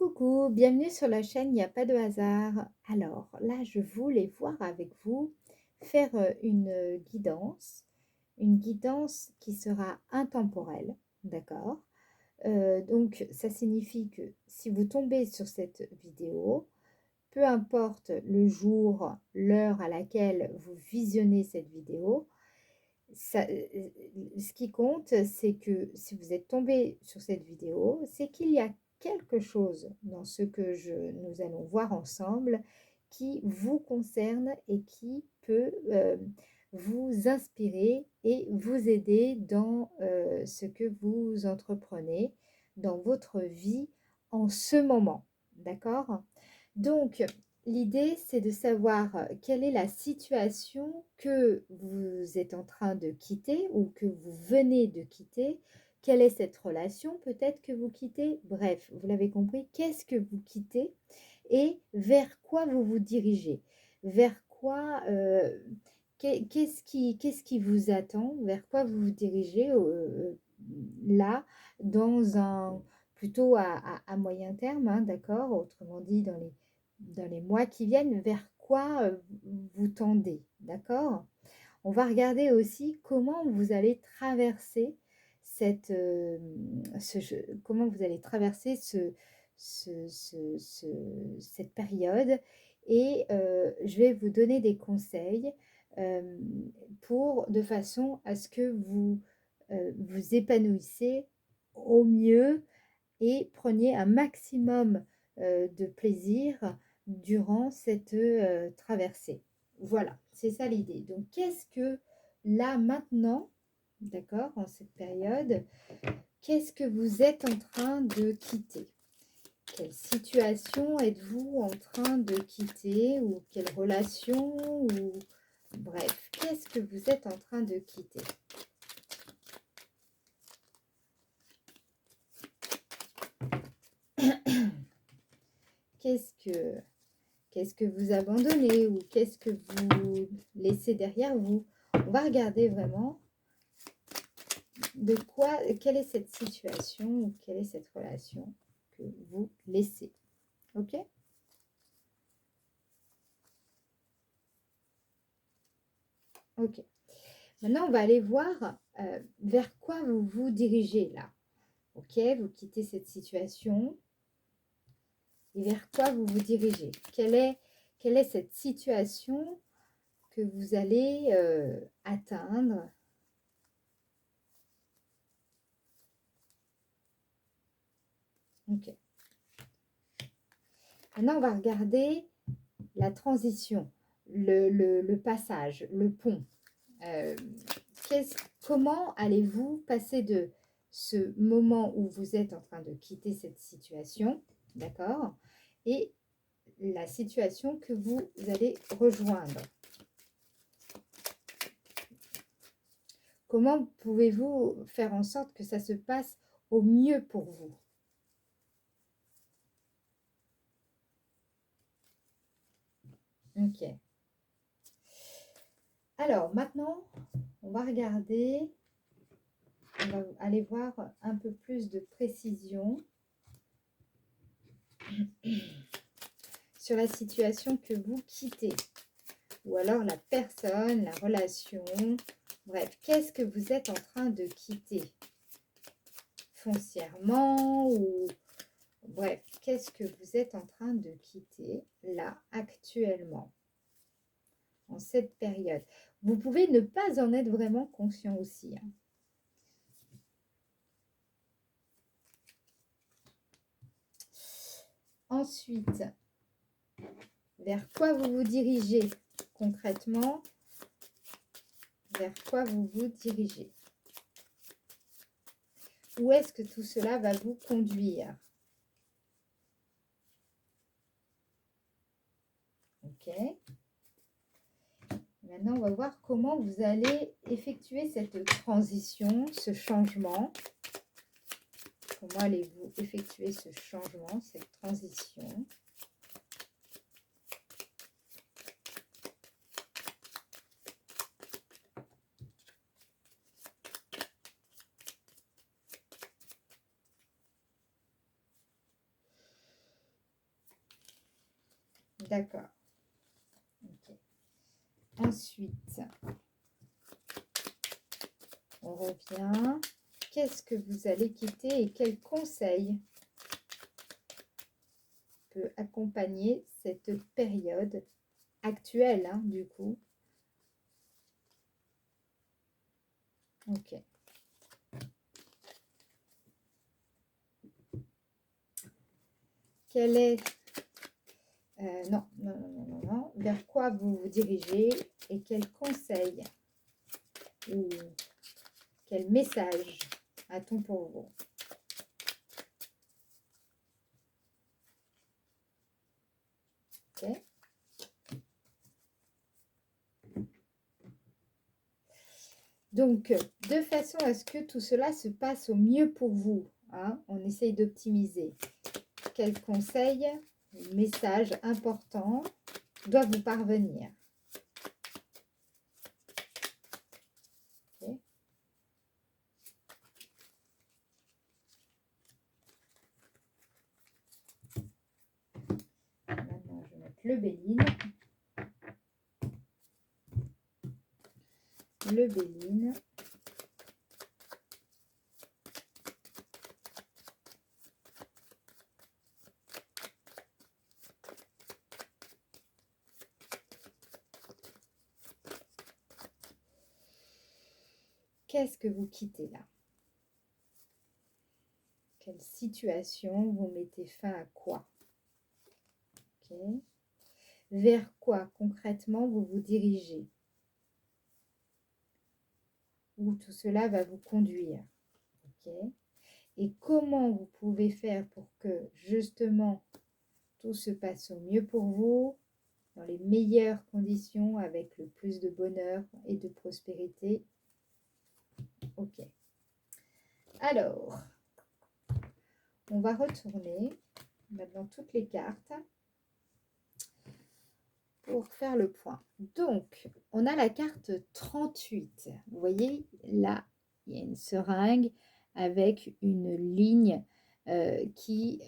Coucou, bienvenue sur la chaîne Il n'y a pas de hasard. Alors là, je voulais voir avec vous, faire une guidance qui sera intemporelle, d'accord? Donc ça signifie que si vous tombez sur cette vidéo, peu importe le jour, l'heure à laquelle vous visionnez cette vidéo, ce qui compte, c'est que si vous êtes tombé sur cette vidéo, c'est qu'il y a quelque chose dans ce que nous allons voir ensemble qui vous concerne et qui peut vous inspirer et vous aider dans ce que vous entreprenez dans votre vie en ce moment. D'accord? Donc, l'idée, c'est de savoir quelle est la situation que vous êtes en train de quitter ou que vous venez de quitter. Quelle est cette relation peut-être que vous quittez? Bref, vous l'avez compris, qu'est-ce que vous quittez et vers quoi vous vous dirigez? Vers quoi, qu'est-ce qui vous attend? Vers quoi vous vous dirigez là, dans un, plutôt à moyen terme, hein, d'accord? Autrement dit, dans les mois qui viennent, vers quoi vous tendez, d'accord? On va regarder aussi comment vous allez traverser comment vous allez traverser cette période et je vais vous donner des conseils euh, de façon à ce que vous vous épanouissez au mieux et preniez un maximum de plaisir durant cette traversée. Voilà, c'est ça l'idée. Donc, qu'est-ce que là, maintenant, d'accord, en cette période, qu'est-ce que vous êtes en train de quitter? Quelle situation êtes-vous en train de quitter ou quelle relation ou bref, qu'est-ce que vous êtes en train de quitter? Qu'est-ce que Qu'est-ce que vous abandonnez ou qu'est-ce que vous laissez derrière vous? On va regarder vraiment quelle est cette situation ou quelle est cette relation que vous laissez. Ok? Ok. Maintenant, on va aller voir vers quoi vous vous dirigez là. Ok? Vous quittez cette situation et vers quoi vous vous dirigez? Quelle est cette situation que vous allez atteindre? Ok. Maintenant, on va regarder la transition, le passage, le pont. Euh, Comment allez-vous passer de ce moment où vous êtes en train de quitter cette situation, d'accord, et la situation que vous allez rejoindre? Comment pouvez-vous faire en sorte que ça se passe au mieux pour vous? Ok. Alors, maintenant, on va regarder, on va aller voir un peu plus de précision sur la situation que vous quittez, ou alors la personne, la relation, bref, qu'est-ce que vous êtes en train de quitter foncièrement ou bref, qu'est-ce que vous êtes en train de quitter là actuellement en cette période? Vous pouvez ne pas en être vraiment conscient aussi, hein. Ensuite, vers quoi vous vous dirigez concrètement? Vers quoi vous vous dirigez? Où est-ce que tout cela va vous conduire? Ok. Maintenant, on va voir comment vous allez effectuer cette transition, ce changement. Comment allez-vous effectuer ce changement, cette transition? D'accord. Ok. Ensuite, on revient. Qu'est-ce que vous allez quitter et quel conseil peut accompagner cette période actuelle, hein, du coup? Ok. Quel est... non, non, non, non, non, non. Vers quoi vous vous dirigez et quel conseil ou quel message a-t-on pour vous? Ok. Donc, de façon à ce que tout cela se passe au mieux pour vous, hein, on essaye d'optimiser. Quel conseil, message important doit vous parvenir? Okay. Maintenant, je vais mettre le Béline. Le Béline. Qu'est-ce que vous quittez là? Quelle situation vous mettez fin à quoi? Okay. Vers quoi concrètement vous vous dirigez? Où tout cela va vous conduire? Okay. Et comment vous pouvez faire pour que justement tout se passe au mieux pour vous, dans les meilleures conditions, avec le plus de bonheur et de prospérité? Ok. Alors, on va retourner maintenant toutes les cartes pour faire le point. Donc, on a la carte 38. Vous voyez, là, il y a une seringue avec une ligne qui,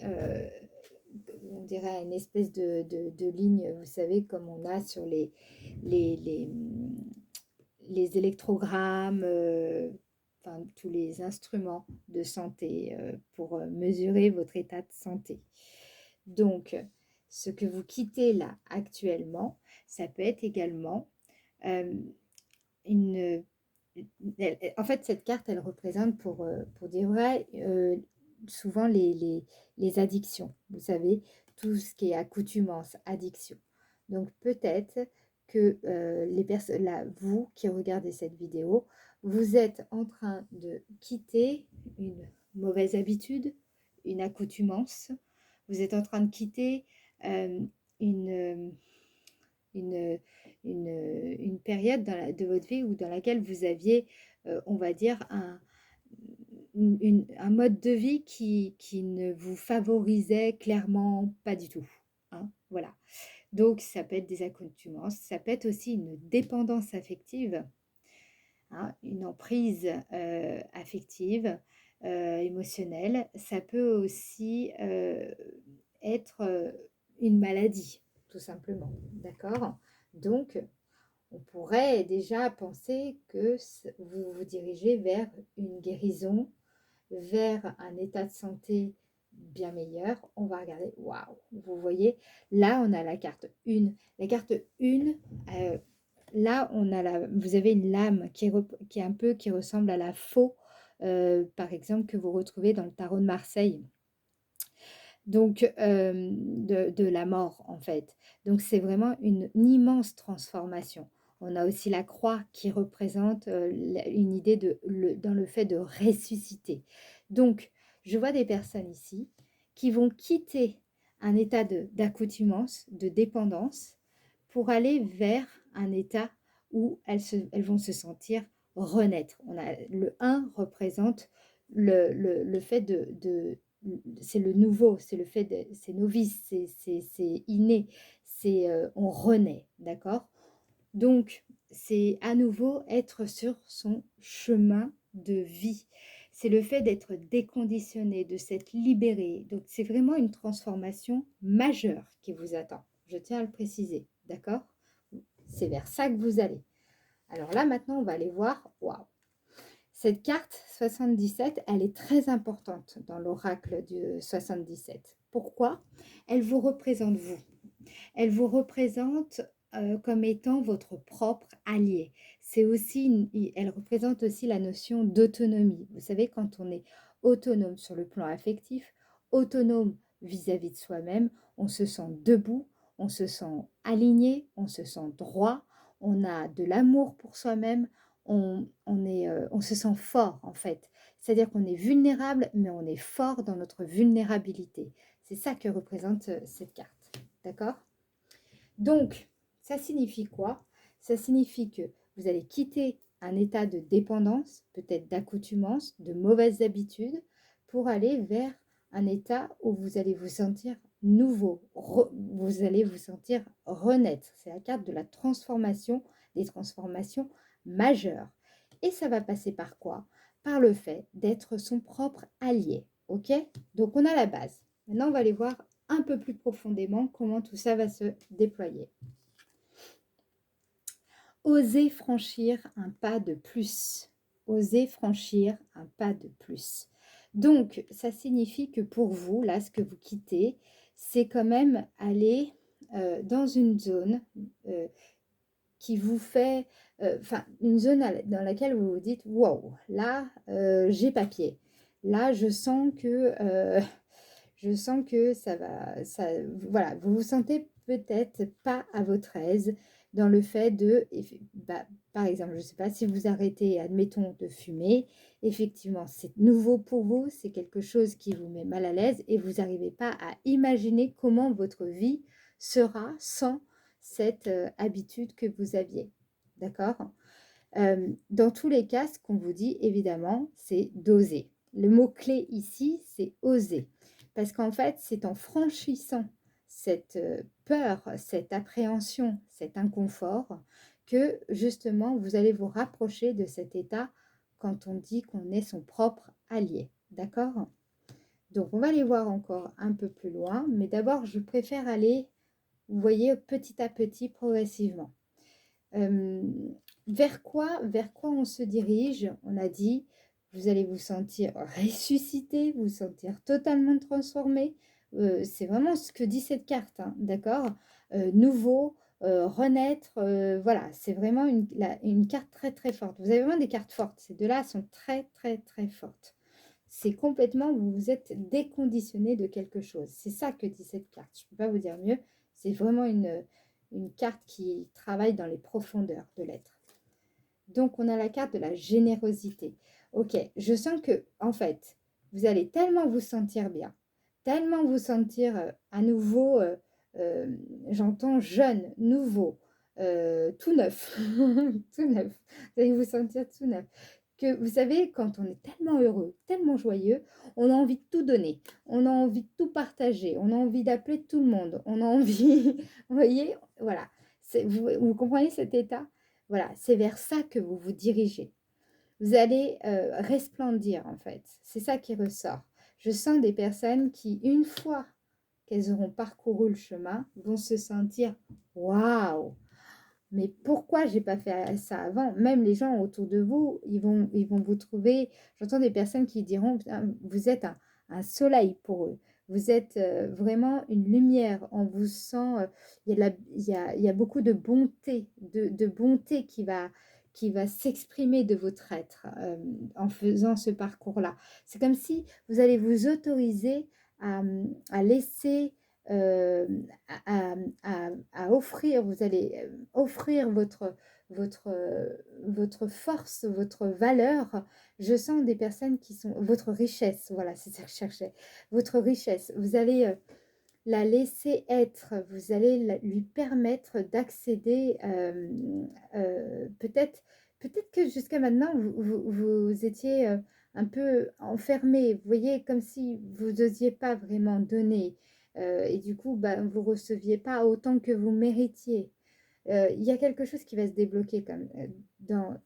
on dirait une espèce de ligne, vous savez, comme on a sur les, les, les électrogrammes, enfin, tous les instruments de santé pour mesurer votre état de santé. Donc, ce que vous quittez là actuellement, ça peut être également une... En fait, cette carte, elle représente, pour dire vrai, souvent les addictions. Vous savez, tout ce qui est accoutumance, addiction. Donc, peut-être que les personnes, là, vous qui regardez cette vidéo, vous êtes en train de quitter une mauvaise habitude, une accoutumance. Vous êtes en train de quitter euh, une, une, une période de votre vie où, dans laquelle vous aviez, on va dire, un mode de vie qui ne vous favorisait clairement pas du tout. Hein, voilà. Donc, ça peut être des accoutumances, ça peut être aussi une dépendance affective, hein, une emprise affective, émotionnelle. Ça peut aussi être une maladie, tout simplement. D'accord? Donc, on pourrait déjà penser que vous vous dirigez vers une guérison, vers un état de santé bien meilleur. On va regarder, waouh, vous voyez, là on a la carte 1. La carte 1, là on a vous avez une lame qui est un peu, qui ressemble à la faux, par exemple, que vous retrouvez dans le tarot de Marseille. Donc, de la mort, en fait. Donc, c'est vraiment une immense transformation. On a aussi la croix qui représente une idée dans le fait de ressusciter. Donc, je vois des personnes ici qui vont quitter un état d'accoutumance, de dépendance, pour aller vers un état où elles vont se sentir renaître. Le 1 représente le fait c'est le nouveau, c'est le fait de, c'est novice, c'est inné, c'est on renaît, d'accord? Donc, c'est à nouveau être sur son chemin de vie. C'est le fait d'être déconditionné, de s'être libéré. Donc, c'est vraiment une transformation majeure qui vous attend, je tiens à le préciser, d'accord? C'est vers ça que vous allez. Alors là, maintenant, on va aller voir, waouh! Cette carte 77, elle est très importante dans l'oracle du 77. Pourquoi? Elle vous représente vous. Elle vous représente comme étant votre propre allié. C'est aussi, elle représente aussi la notion d'autonomie. Vous savez, quand on est autonome sur le plan affectif, autonome vis-à-vis de soi-même, on se sent debout, on se sent aligné, on se sent droit, on a de l'amour pour soi-même, on se sent fort en fait. C'est-à-dire qu'on est vulnérable, mais on est fort dans notre vulnérabilité. C'est ça que représente cette carte. D'accord? Donc, ça signifie quoi? Ça signifie que vous allez quitter un état de dépendance, peut-être d'accoutumance, de mauvaises habitudes, pour aller vers un état où vous allez vous sentir nouveau, vous allez vous sentir renaître. C'est la carte de la transformation, des transformations majeures. Et ça va passer par quoi? Par le fait d'être son propre allié. Ok? Donc, on a la base. Maintenant, on va aller voir un peu plus profondément comment tout ça va se déployer. Osez franchir un pas de plus. Osez franchir un pas de plus. Donc, ça signifie que pour vous, là, ce que vous quittez, c'est quand même aller dans une zone qui vous fait, enfin, une zone dans laquelle vous vous dites, wow, là, j'ai papier. Là, je sens que ça va, voilà, vous vous sentez peut-être pas à votre aise dans le fait de, par exemple, je ne sais pas, si vous arrêtez, admettons, de fumer, effectivement, c'est nouveau pour vous, c'est quelque chose qui vous met mal à l'aise et vous n'arrivez pas à imaginer comment votre vie sera sans cette habitude que vous aviez. D'accord? Dans tous les cas, ce qu'on vous dit, évidemment, c'est d'oser. Le mot-clé ici, c'est oser. Parce qu'en fait, c'est en franchissant cette peur, cette appréhension, cet inconfort, que justement, vous allez vous rapprocher de cet état quand on dit qu'on est son propre allié. D'accord? Donc, on va aller voir encore un peu plus loin. Mais d'abord, je préfère aller, vous voyez, petit à petit, progressivement. Vers quoi on se dirige? On a dit, vous allez vous sentir ressuscité, vous sentir totalement transformé. C'est vraiment ce que dit cette carte, hein, d'accord? Nouveau, renaître, voilà, c'est vraiment une carte très très forte. Vous avez vraiment des cartes fortes. Ces deux-là sont très très très fortes. C'est complètement, vous vous êtes déconditionné de quelque chose. C'est ça que dit cette carte. Je ne peux pas vous dire mieux. C'est vraiment une carte qui travaille dans les profondeurs de l'être. Donc, on a la carte de la générosité. Ok, je sens que, en fait, vous allez tellement vous sentir bien, tellement vous sentir à nouveau, j'entends jeune, nouveau, tout neuf, tout neuf. Vous allez vous sentir tout neuf. Que vous savez, quand on est tellement heureux, tellement joyeux, on a envie de tout donner, on a envie de tout partager, on a envie d'appeler tout le monde, on a envie, vous voyez, voilà. Vous comprenez cet état? Voilà, c'est vers ça que vous vous dirigez. Vous allez resplendir en fait. C'est ça qui ressort. Je sens des personnes qui, une fois qu'elles auront parcouru le chemin, vont se sentir waouh! Mais pourquoi j'ai pas fait ça avant? Même les gens autour de vous, ils vont vous trouver. J'entends des personnes qui diront, vous êtes un soleil pour eux. Vous êtes vraiment une lumière. On vous sent, il y a beaucoup de bonté, de bonté qui va s'exprimer de votre être en faisant ce parcours-là. C'est comme si vous allez vous autoriser à laisser euh, à offrir, vous allez offrir votre force, votre valeur. Je sens des personnes qui sont, votre richesse, voilà, c'est ça que je cherchais, votre richesse. Vous allez la laisser être, vous allez lui permettre d'accéder, peut-être que jusqu'à maintenant, vous étiez un peu enfermé, vous voyez, comme si vous n'osiez pas vraiment donner, et du coup, bah, vous ne receviez pas autant que vous méritiez. Il y a quelque chose qui va se débloquer comme,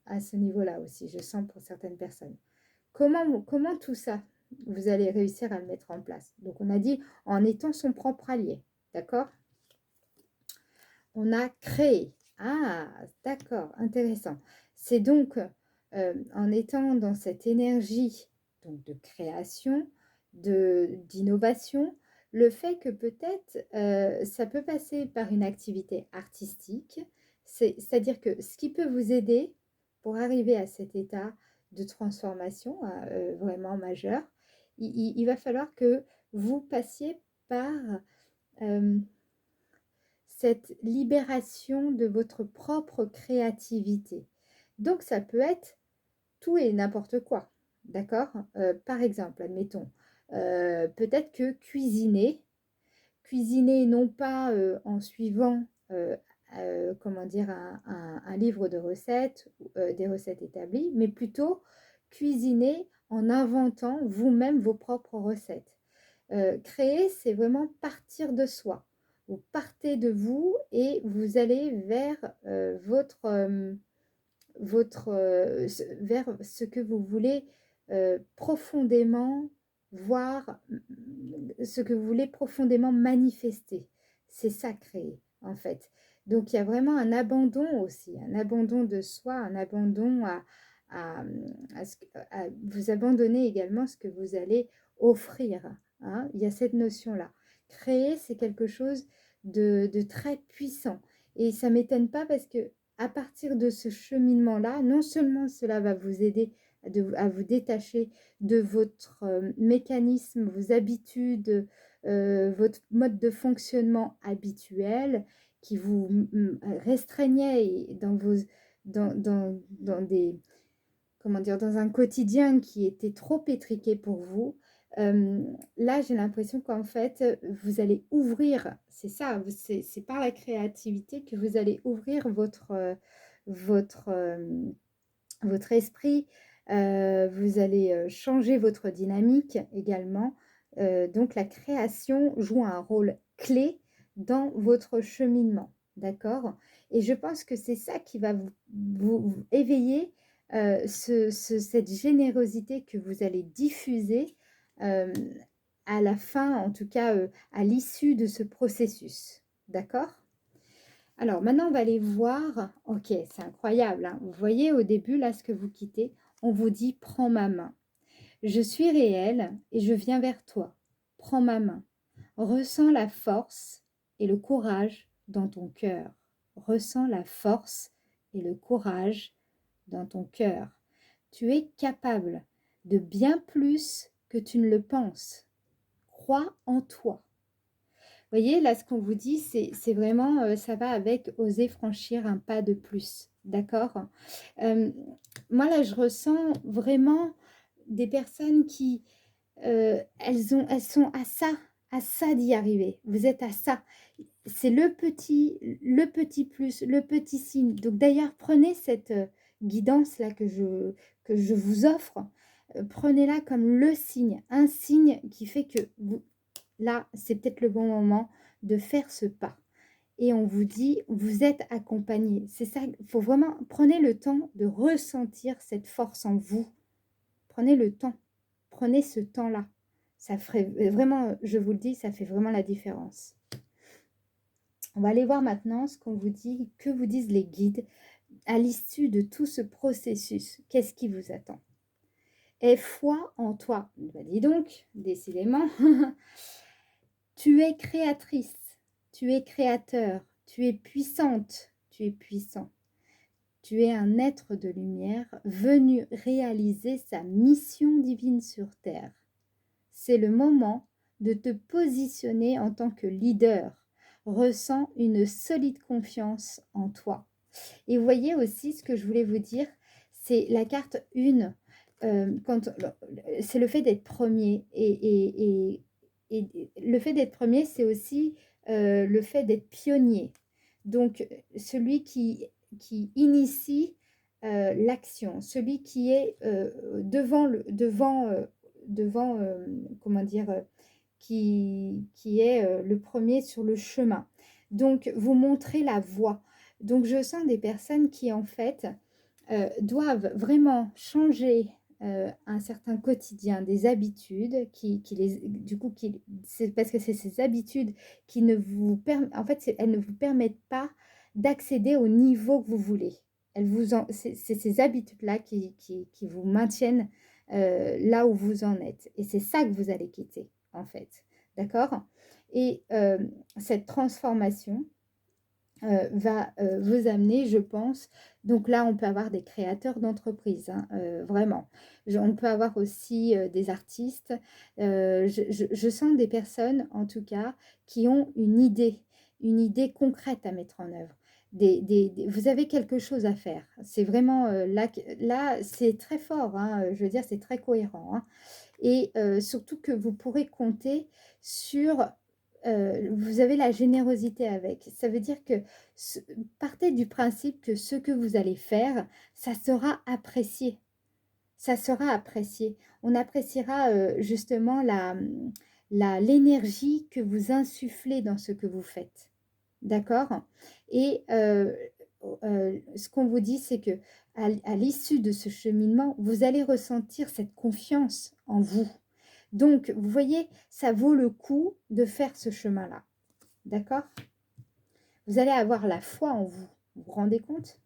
à ce niveau-là aussi, je sens pour certaines personnes. Comment tout ça, vous allez réussir à le mettre en place? Donc, on a dit en étant son propre allié, d'accord? on a créé. Ah, d'accord, intéressant. C'est donc en étant dans cette énergie donc de création, d'innovation, le fait que peut-être ça peut passer par une activité artistique, c'est-à-dire que ce qui peut vous aider pour arriver à cet état de transformation hein, vraiment majeur, il va falloir que vous passiez par euh, cette libération de votre propre créativité. Donc ça peut être tout et n'importe quoi, d'accord? Par exemple, admettons, peut-être que cuisiner non pas en suivant, comment dire, un livre de recettes, des recettes établies, mais plutôt cuisiner en inventant vous-même vos propres recettes. Créer, c'est vraiment partir de soi. Vous partez de vous et vous allez vers vers ce que vous voulez profondément voir, ce que vous voulez profondément manifester. C'est ça créer, en fait. Donc, il y a vraiment un abandon aussi, un abandon de soi, un abandon à, à vous abandonner également ce que vous allez offrir. Hein. Il y a cette notion-là. Créer, c'est quelque chose de très puissant. Et ça ne m'étonne pas parce que à partir de ce cheminement-là, non seulement cela va vous aider à vous détacher de votre mécanisme, vos habitudes, votre mode de fonctionnement habituel qui vous restreignait dans des, comment dire, dans un quotidien qui était trop étriqué pour vous. Là, j'ai l'impression qu'en fait, vous allez ouvrir, c'est ça, c'est par la créativité que vous allez ouvrir votre, votre esprit, vous allez changer votre dynamique également. Donc la création joue un rôle clé dans votre cheminement, d'accord? Et je pense que c'est ça qui va vous éveiller cette générosité que vous allez diffuser euh, à la fin, en tout cas à l'issue de ce processus, d'accord? Alors maintenant, on va aller voir. Ok, c'est incroyable. Hein. Vous voyez au début, là, ce que vous quittez, on vous dit prends ma main. Je suis réel et je viens vers toi. Prends ma main. Ressens la force et le courage dans ton cœur. Ressens la force et le courage dans ton cœur. Tu es capable de bien plus que tu ne le penses. Crois en toi. Vous voyez, là, ce qu'on vous dit, c'est vraiment, ça va avec oser franchir un pas de plus. D'accord. Euh, Moi, là, je ressens vraiment des personnes qui, elles sont à ça d'y arriver. Vous êtes à ça. C'est le petit plus, le petit signe. Donc, d'ailleurs, prenez cette guidance-là que je vous offre. Prenez-la comme le signe, un signe qui fait que vous, là, c'est peut-être le bon moment de faire ce pas. Et on vous dit, vous êtes accompagné. C'est ça, il faut vraiment, prenez le temps de ressentir cette force en vous. Prenez le temps, prenez ce temps-là. Ça ferait vraiment, je vous le dis, ça fait vraiment la différence. On va aller voir maintenant ce qu'on vous dit, que vous disent les guides à l'issue de tout ce processus. Qu'est-ce qui vous attend? Aie foi en toi. Bah, dis donc, décidément. Tu es créatrice, tu es créateur, tu es puissante, tu es puissant. Tu es un être de lumière venu réaliser sa mission divine sur Terre. C'est le moment de te positionner en tant que leader. Ressens une solide confiance en toi. Et vous voyez aussi ce que je voulais vous dire, c'est la carte 1, c'est le fait d'être premier. Et le fait d'être premier, c'est aussi le fait d'être pionnier. Donc, celui qui initie l'action, celui qui est comment dire, qui est le premier sur le chemin. Donc, vous montrez la voie. Donc, je sens des personnes qui, en fait, doivent vraiment changer un certain quotidien, des habitudes c'est parce que c'est ces habitudes qui ne vous permettent, en fait, elles ne vous permettent pas d'accéder au niveau que vous voulez. C'est ces habitudes-là qui vous maintiennent là où vous en êtes. Et c'est ça que vous allez quitter, en fait. D'accord? Et cette transformation, va vous amener, je pense. Donc là, on peut avoir des créateurs d'entreprises, hein, vraiment. On peut avoir aussi des artistes. Je sens des personnes, en tout cas, qui ont une idée concrète à mettre en œuvre. Vous avez quelque chose à faire. C'est vraiment là c'est très fort, hein, je veux dire, c'est très cohérent, hein. Et surtout que vous pourrez compter sur, vous avez la générosité avec. Ça veut dire que ce partez du principe que ce que vous allez faire, ça sera apprécié. Ça sera apprécié. On appréciera, justement l'énergie que vous insufflez dans ce que vous faites. D'accord? Et ce qu'on vous dit, c'est que à l'issue de ce cheminement, vous allez ressentir cette confiance en vous. Donc, vous voyez, ça vaut le coup de faire ce chemin-là. D'accord? Vous allez avoir la foi en vous. Vous vous rendez compte?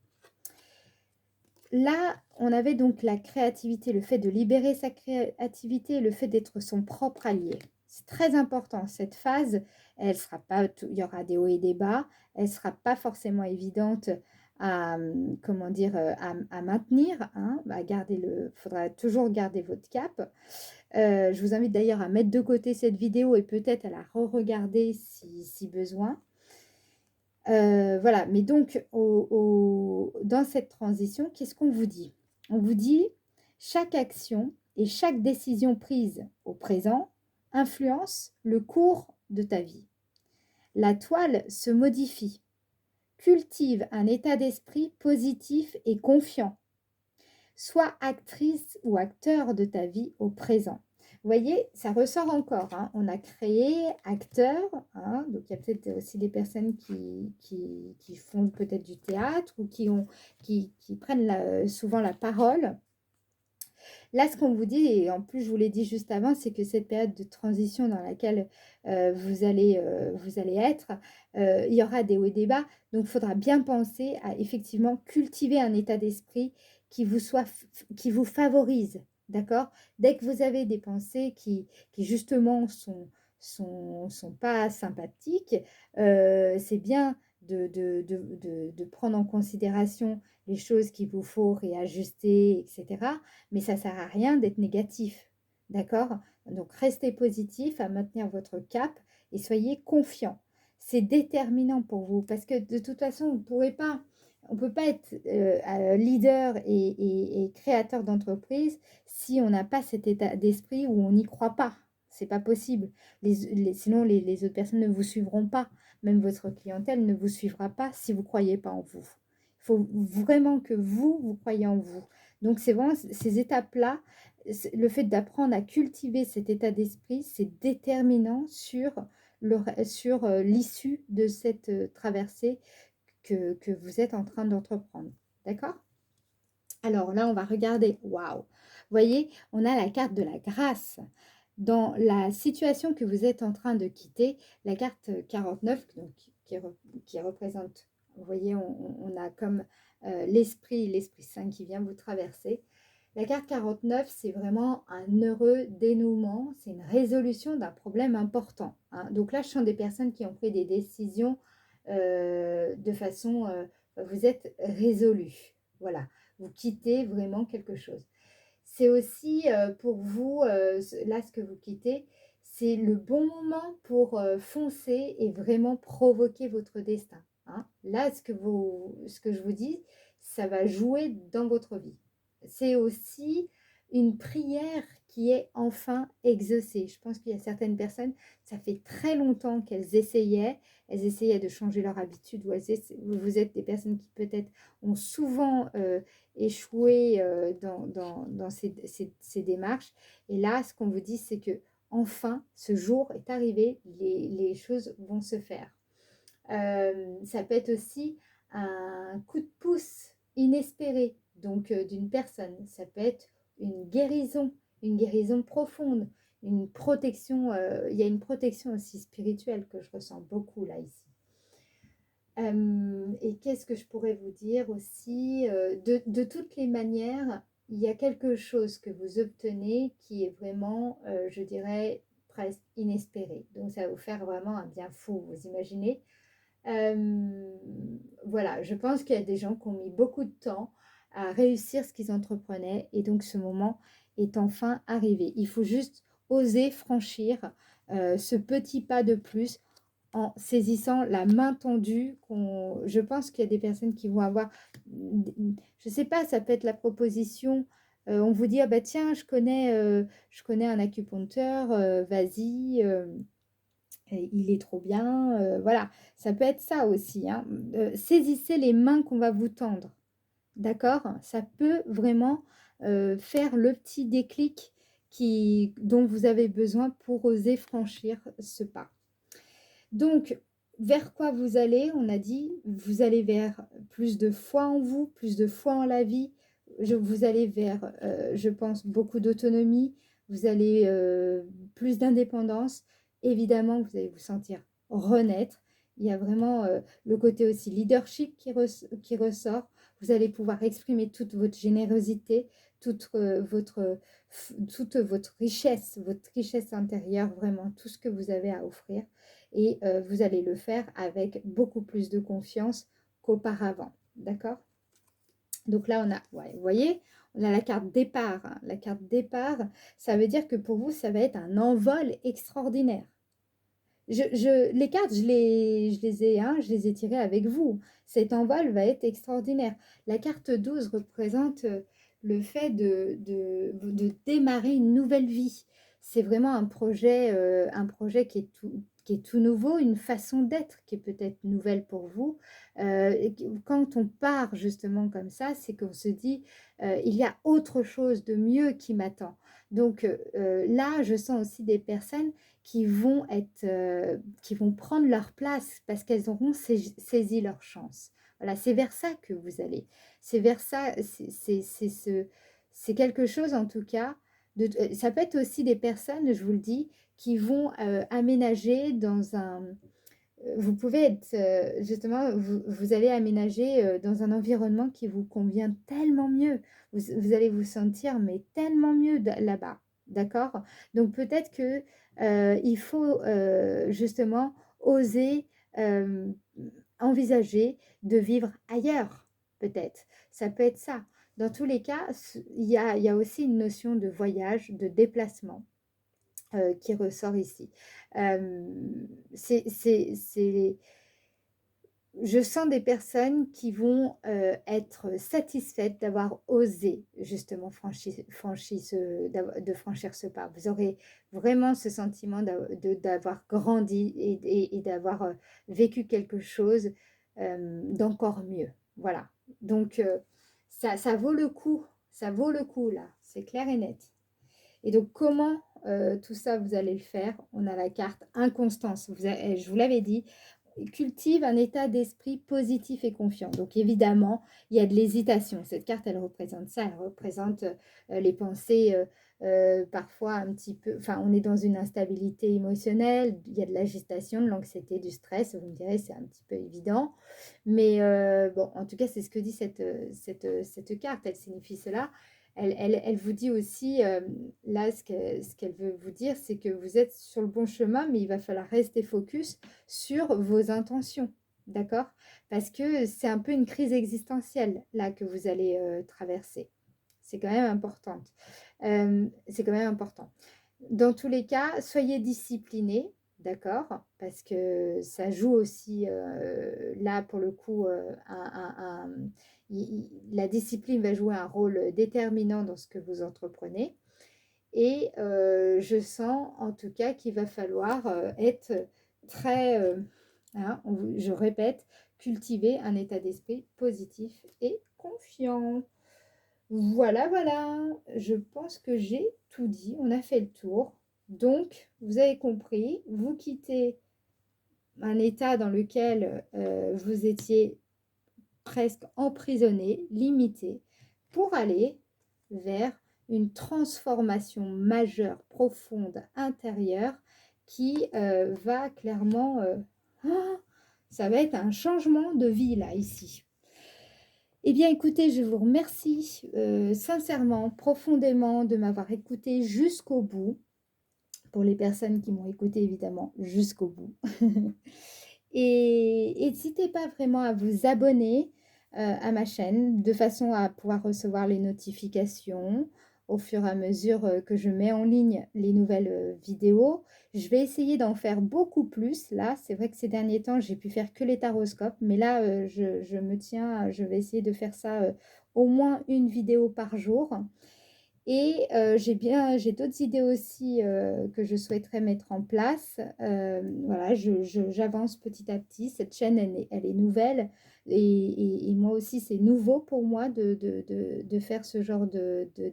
Là, on avait donc la créativité, le fait de libérer sa créativité, le fait d'être son propre allié. C'est très important. Cette phase, elle sera pas, il y aura des hauts et des bas. Elle ne sera pas forcément évidente à, comment dire, à maintenir. Hein, faudra toujours garder votre cap. Je vous invite d'ailleurs à mettre de côté cette vidéo et peut-être à la re-regarder si besoin. Voilà, mais donc dans cette transition, qu'est-ce qu'on vous dit? On vous dit chaque action et chaque décision prise au présent influence le cours de ta vie. La toile se modifie. Cultive un état d'esprit positif et confiant. Sois actrice ou acteur de ta vie au présent. Vous voyez, ça ressort encore, hein. On a créé acteur, hein, donc il y a peut-être aussi des personnes qui font peut-être du théâtre ou qui prennent souvent la parole. Là, ce qu'on vous dit, et en plus je vous l'ai dit juste avant, c'est que cette période de transition dans laquelle vous allez être, il y aura des hauts et des bas. Donc, il faudra bien penser à effectivement cultiver un état d'esprit qui vous favorise. D'accord? Dès que vous avez des pensées qui justement sont pas sympathiques, c'est bien de prendre en considération les choses qu'il vous faut réajuster, etc. Mais ça ne sert à rien d'être négatif. D'accord? Donc, restez positif à maintenir votre cap et soyez confiant. C'est déterminant pour vous parce que de toute façon, on ne peut pas être leader et créateur d'entreprise si on n'a pas cet état d'esprit où on n'y croit pas. C'est pas possible. Sinon, les autres personnes ne vous suivront pas. Même votre clientèle ne vous suivra pas si vous ne croyez pas en vous. Il faut vraiment que vous croyez en vous. Donc, c'est vraiment ces étapes-là, le fait d'apprendre à cultiver cet état d'esprit, c'est déterminant sur l'issue de cette traversée que vous êtes en train d'entreprendre. D'accord? Alors là, on va regarder. Waouh! Vous voyez, on a la carte de la grâce. Dans la situation que vous êtes en train de quitter, la carte 49, donc, qui représente, vous voyez, on a comme l'esprit saint qui vient vous traverser. La carte 49, c'est vraiment un heureux dénouement, c'est une résolution d'un problème important, hein. Donc là, ce sont des personnes qui ont pris des décisions de façon, vous êtes résolu, voilà, vous quittez vraiment quelque chose. C'est aussi pour vous, là ce que vous quittez, c'est le bon moment pour foncer et vraiment provoquer votre destin, hein. Là, ce que je vous dis, ça va jouer dans votre vie. C'est aussi une prière qui est enfin exaucée. Je pense qu'il y a certaines personnes, ça fait très longtemps elles essayaient de changer leur habitude, ou vous êtes des personnes qui peut-être ont souvent échoué dans ces démarches. Et là, ce qu'on vous dit, c'est que enfin, ce jour est arrivé, les choses vont se faire. Ça peut être aussi un coup de pouce inespéré, donc d'une personne. Ça peut être une guérison profonde, une protection. Il y a une protection aussi spirituelle que je ressens beaucoup là, ici. Et qu'est-ce que je pourrais vous dire aussi? De toutes les manières, il y a quelque chose que vous obtenez qui est vraiment, je dirais, presque inespéré. Donc, ça va vous faire vraiment un bien fou, vous imaginez? Euh, voilà, je pense qu'il y a des gens qui ont mis beaucoup de temps à réussir ce qu'ils entreprenaient et donc ce moment est enfin arrivé. Il faut juste oser franchir ce petit pas de plus en saisissant la main tendue. Je pense qu'il y a des personnes qui vont avoir, je ne sais pas, ça peut être la proposition. On vous dit, ah bah tiens, je connais un acupuncteur, vas-y. Il est trop bien, voilà, ça peut être ça aussi, hein. Saisissez les mains qu'on va vous tendre, d'accord? Ça peut vraiment faire le petit déclic dont vous avez besoin pour oser franchir ce pas. Donc, vers quoi vous allez? On a dit, vous allez vers plus de foi en vous, plus de foi en la vie. Vous allez vers, je pense, beaucoup d'autonomie. Vous allez plus d'indépendance. Évidemment, vous allez vous sentir renaître. Il y a vraiment le côté aussi leadership qui ressort. Vous allez pouvoir exprimer toute votre générosité, toute votre richesse intérieure, vraiment tout ce que vous avez à offrir et vous allez le faire avec beaucoup plus de confiance qu'auparavant, d'accord? Donc là, on a, ouais, vous voyez, on a la carte départ, hein. La carte départ, ça veut dire que pour vous, ça va être un envol extraordinaire. Les cartes, je les ai tirées avec vous. Cet envol va être extraordinaire. La carte 12 représente le fait de démarrer une nouvelle vie. C'est vraiment un projet qui est tout nouveau, une façon d'être qui est peut-être nouvelle pour vous. Quand on part justement comme ça, c'est qu'on se dit, il y a autre chose de mieux qui m'attend. Donc là, je sens aussi des personnes qui vont prendre leur place parce qu'elles auront saisi leur chance. Voilà, c'est vers ça que vous allez. C'est vers ça, c'est quelque chose en tout cas. Ça peut être aussi des personnes, je vous le dis, qui vont aménager dans un... Vous pouvez être, justement, vous allez aménager dans un environnement qui vous convient tellement mieux. Vous allez vous sentir, mais tellement mieux là-bas. D'accord? Donc peut-être que il faut justement oser envisager de vivre ailleurs, peut-être. Ça peut être ça. Dans tous les cas, il y a aussi une notion de voyage, de déplacement qui ressort ici. Euh, je sens des personnes qui vont être satisfaites d'avoir osé justement de franchir ce pas. Vous aurez vraiment ce sentiment d'avoir grandi et d'avoir vécu quelque chose d'encore mieux. Voilà. Donc, ça vaut le coup. Ça vaut le coup, là. C'est clair et net. Et donc, comment tout ça, vous allez le faire? On a la carte inconstance. Je vous l'avais dit, cultive un état d'esprit positif et confiant. Donc, évidemment, il y a de l'hésitation. Cette carte, elle représente ça. Elle représente les pensées parfois un petit peu... Enfin, on est dans une instabilité émotionnelle. Il y a de l'agitation, de l'anxiété, du stress. Vous me direz, c'est un petit peu évident. Mais bon, en tout cas, c'est ce que dit cette carte. Elle signifie cela. Elle vous dit aussi, là, ce qu'elle veut vous dire, c'est que vous êtes sur le bon chemin, mais il va falloir rester focus sur vos intentions, d'accord? Parce que c'est un peu une crise existentielle, là, que vous allez traverser. C'est quand même important. C'est quand même important. Dans tous les cas, soyez disciplinés, d'accord? Parce que ça joue aussi, là, pour le coup, la discipline va jouer un rôle déterminant dans ce que vous entreprenez. Et je sens en tout cas qu'il va falloir être très, hein, je répète, cultiver un état d'esprit positif et confiant. Voilà, voilà, je pense que j'ai tout dit, on a fait le tour. Donc, vous avez compris, vous quittez un état dans lequel vous étiez presque emprisonné, limité, pour aller vers une transformation majeure, profonde, intérieure qui va clairement... ah, ça va être un changement de vie là, ici. Eh bien, écoutez, je vous remercie sincèrement, profondément de m'avoir écouté jusqu'au bout. Pour les personnes qui m'ont écouté, évidemment, jusqu'au bout. Et n'hésitez pas vraiment à vous abonner à ma chaîne de façon à pouvoir recevoir les notifications au fur et à mesure que je mets en ligne les nouvelles vidéos. Je vais essayer d'en faire beaucoup plus. Là, c'est vrai que ces derniers temps, j'ai pu faire que les taroscopes, mais là, je me tiens, je vais essayer de faire ça au moins une vidéo par jour. Et j'ai d'autres idées aussi que je souhaiterais mettre en place. Voilà, j'avance petit à petit. Cette chaîne, elle est nouvelle. Et moi aussi, c'est nouveau pour moi de faire ce genre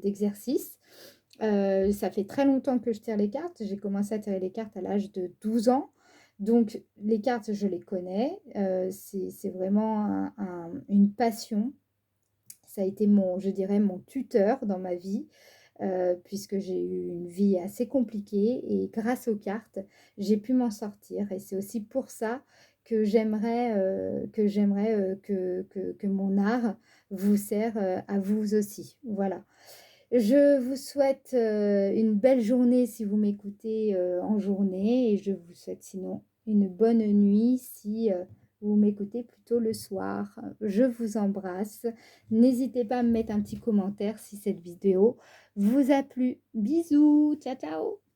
d'exercice. Ça fait très longtemps que je tire les cartes. J'ai commencé à tirer les cartes à l'âge de 12 ans. Donc, les cartes, je les connais. C'est vraiment une passion. Ça a été je dirais, mon tuteur dans ma vie, puisque j'ai eu une vie assez compliquée et grâce aux cartes, j'ai pu m'en sortir. Et c'est aussi pour ça que que mon art vous sert à vous aussi. Voilà. Je vous souhaite une belle journée si vous m'écoutez en journée et je vous souhaite sinon une bonne nuit si vous m'écoutez plutôt le soir. Je vous embrasse. N'hésitez pas à me mettre un petit commentaire si cette vidéo vous a plu. Bisous, ciao ciao.